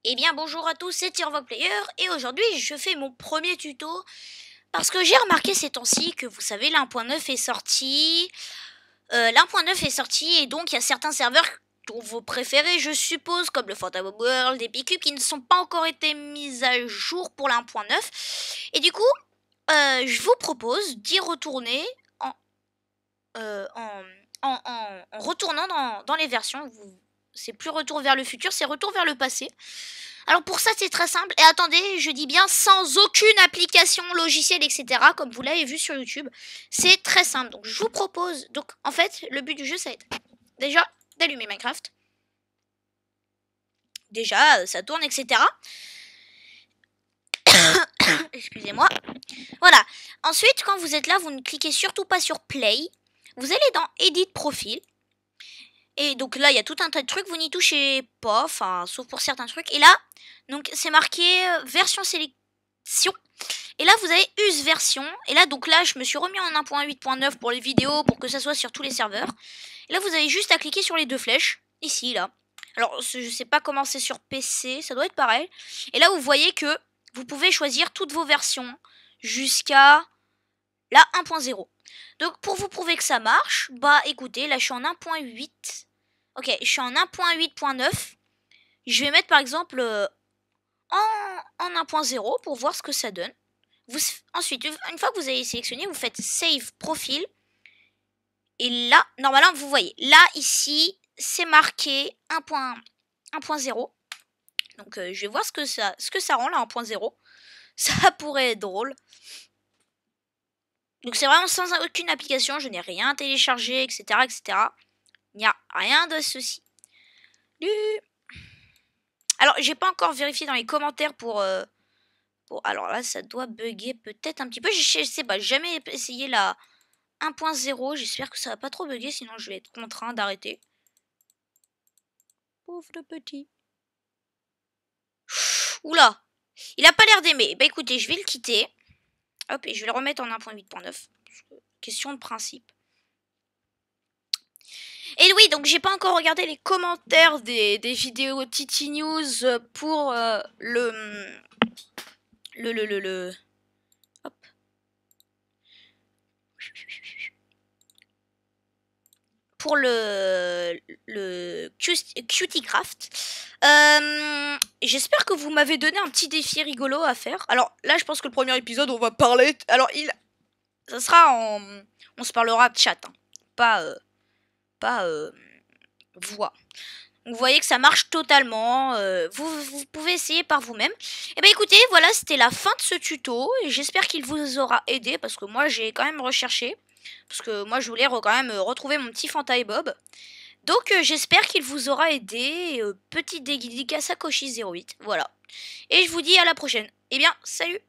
Eh bien bonjour à tous, c'est TierVoPlayer et aujourd'hui je fais mon premier tuto parce que j'ai remarqué ces temps-ci que vous savez l'1.9 est sorti. L'1.9 est sorti et donc il y a certains serveurs dont vos préférés je suppose comme le Phantom World et Picube qui ne sont pas encore été mis à jour pour l'1.9 et du coup je vous propose d'y retourner en, en retournant dans les versions. C'est plus retour vers le futur, c'est retour vers le passé. Alors pour ça c'est très simple, et attendez, je dis bien sans aucune application, logiciel, etc. comme vous l'avez vu sur YouTube. C'est très simple, donc je vous propose, donc en fait le but du jeu ça va être déjà d'allumer Minecraft. Déjà ça tourne, etc. Excusez-moi. Voilà, ensuite quand vous êtes là, vous ne cliquez surtout pas sur Play. Vous allez dans Edit Profil. Et donc là, il y a tout un tas de trucs, vous n'y touchez pas, enfin, sauf pour certains trucs. Et là, donc c'est marqué version sélection. Et là, vous avez use version. Et là, donc là, je me suis remis en 1.8.9 pour les vidéos, pour que ça soit sur tous les serveurs. Et là, vous avez juste à cliquer sur les deux flèches, ici, là. Alors, je sais pas comment c'est sur PC, ça doit être pareil. Et là, vous voyez que vous pouvez choisir toutes vos versions jusqu'à la 1.0. Donc pour vous prouver que ça marche, bah écoutez, là je suis en 1.8. Ok, je suis en 1.8.9. Je vais mettre par exemple en 1.0 pour voir ce que ça donne. Ensuite, une fois que vous avez sélectionné, vous faites Save Profil. Et là, normalement, vous voyez, là, ici, c'est marqué 1.0. Donc je vais voir ce que ça rend là, 1.0. Ça pourrait être drôle. Donc c'est vraiment sans aucune application, je n'ai rien téléchargé, etc. etc. Il n'y a rien de ceci. Alors, j'ai pas encore vérifié dans les commentaires pour... alors là, ça doit bugger peut-être un petit peu. Je sais pas, j'ai jamais essayé la 1.0. J'espère que ça va pas trop bugger, sinon je vais être contraint d'arrêter. Pauvre petit. Oula, il a pas l'air d'aimer. Bah écoutez, je vais le quitter. Hop, et je vais le remettre en 1.8.9. Question de principe. Et oui, donc j'ai pas encore regardé les commentaires des vidéos Titi News pour hop. Pour le Cutiecraft. J'espère que vous m'avez donné un petit défi rigolo à faire. Alors là, je pense que le premier épisode, on va parler... Alors, ça sera en... On se parlera de chat, hein. Pas voix. Donc, vous voyez que ça marche totalement. Vous pouvez essayer par vous-même. Et ben écoutez, voilà, c'était la fin de ce tuto. Et j'espère qu'il vous aura aidé. Parce que moi, j'ai quand même recherché. Parce que moi, je voulais quand même retrouver mon petit Fanta et Bob. Donc, j'espère qu'il vous aura aidé. Petite dédicace à Koshi08. Voilà. Et je vous dis à la prochaine. Eh bien, salut!